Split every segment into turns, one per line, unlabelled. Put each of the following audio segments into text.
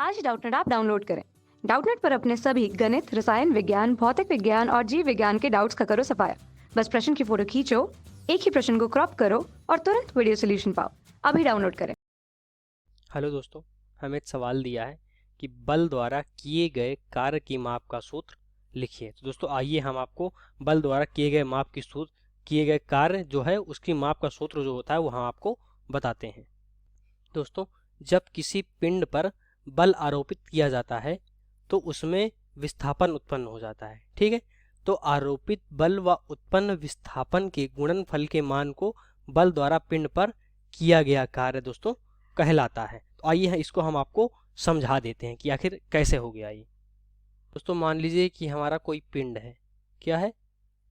आज ही Doubtnut app download करें। Doubtnut पर अपने सभी गणित, रसायन विज्ञान, भौतिक विज्ञान और जीव विज्ञान के डाउट्स का करो सफाया। बस प्रश्न की फोटो खींचो, एक ही प्रश्न को क्रॉप करो और तुरंत वीडियो सोल्यूशन पाओ। अभी डाउनलोड करें।
हेलो दोस्तों, हमें एक सवाल दिया है कि बल द्वारा किए गए कार्य की माप का सूत्र लिखिए। तो दोस्तों आइए हम आपको बल द्वारा किए गए माप की सूत्र किए गए कार्य जो है उसकी माप का सूत्र जो होता है वो हम आपको बताते हैं। दोस्तों, जब किसी पिंड पर बल आरोपित किया जाता है तो उसमें विस्थापन उत्पन्न हो जाता है। ठीक है, तो आरोपित बल व उत्पन्न विस्थापन के गुणनफल के मान को बल द्वारा पिंड पर किया गया कार्य दोस्तों कहलाता है। तो आइए इसको हम आपको समझा देते हैं कि आखिर कैसे हो गया ये। दोस्तों मान लीजिए कि हमारा कोई पिंड है। क्या है?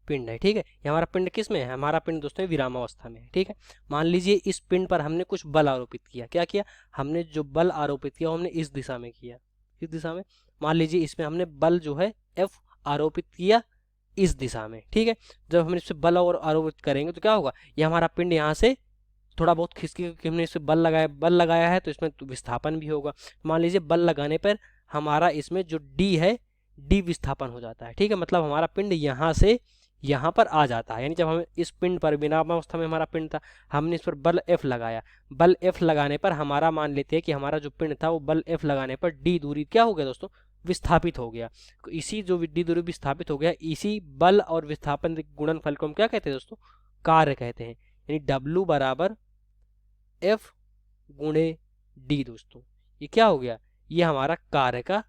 पिंड है। ठीक है, ये हमारा पिंड किस में है? हमारा पिंड दोस्तों विरामावस्था में है। ठीक है, मान लीजिए इस पिंड पर हमने कुछ बल आरोपित किया। क्या किया? हमने जो बल आरोपित किया हमने इस दिशा में किया। इस दिशा में मान लीजिए इसमें हमने बल जो है F आरोपित किया इस दिशा में। ठीक है, जब हम इस पर बल और आरोपित करेंगे तो क्या होगा? ये हमारा पिंड यहाँ से थोड़ा बहुत खिसके, क्योंकि हमने इस पर बल लगाया है तो इसमें विस्थापन भी होगा। मान लीजिए बल लगाने पर हमारा इसमें जो D है D विस्थापन हो जाता है। ठीक है, मतलब हमारा पिंड यहाँ से यहाँ पर आ जाता है। यानी जब हम इस पिंड पर विरामावस्था में हमारा पिंड था, हमने इस पर बल F लगाया। बल F लगाने पर हमारा मान लेते हैं कि हमारा जो पिंड था वो बल F लगाने पर D दूरी क्या हो गया दोस्तों? विस्थापित हो गया। इसी जो D दूरी विस्थापित हो गया, इसी बल और विस्थापन गुणनफल को हम क्या कहते हैं दोस्तों? कार्य कहते हैं। यानी W बराबर F गुणे D दोस्तों, ये क्या हो गया? ये हमारा कार्य का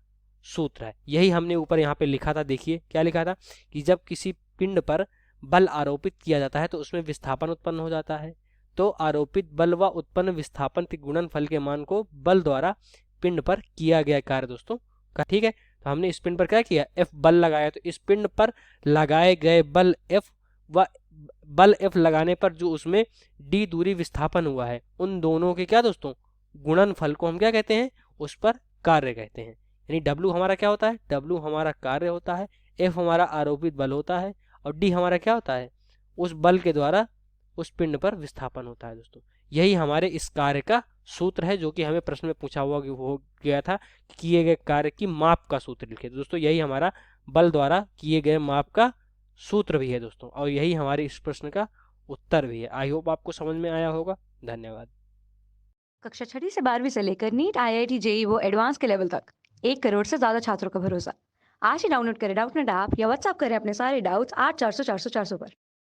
सूत्र है। यही हमने ऊपर यहाँ पे लिखा था। देखिए क्या लिखा था कि जब किसी पिंड पर बल आरोपित किया जाता है तो उसमें विस्थापन उत्पन्न हो जाता है। तो आरोपित बल व उत्पन्न विस्थापन के गुणनफल के मान को बल द्वारा पिंड पर किया गया कार्य दोस्तों का। ठीक है, तो हमने इस पिंड पर क्या किया? F बल लगाया। तो इस पिंड पर लगाए गए बल F व बल F लगाने पर जो उसमें D दूरी विस्थापन हुआ है, उन दोनों के क्या दोस्तों? गुणनफल को हम क्या कहते हैं? उस पर कार्य कहते हैं। यानी W हमारा क्या होता है? W हमारा कार्य होता है, F हमारा आरोपित बल होता है और D हमारा क्या होता है? उस बल के द्वारा उस पिंड पर विस्थापन होता है दोस्तों। यही हमारे इस कार्य का सूत्र है, जो कि हमें प्रश्न में पूछा हुआ हो गया था कि किए गए कार्य की माप का सूत्र लिखे। तो दोस्तों यही हमारा बल द्वारा किए गए माप का सूत्र भी है दोस्तों, और यही हमारे इस प्रश्न का उत्तर भी है। आई होप आपको समझ में आया होगा। धन्यवाद।
कक्षा 6 से 12वीं से लेकर नीट, IIT, JEE वो एडवांस के लेवल तक 1 करोड़ से ज्यादा छात्रों का भरोसा। आज ही डाउनलोड करें डाउटनेट ऐप या व्हाट्सएप करें अपने सारे डाउट्स 8400 400 400 पर।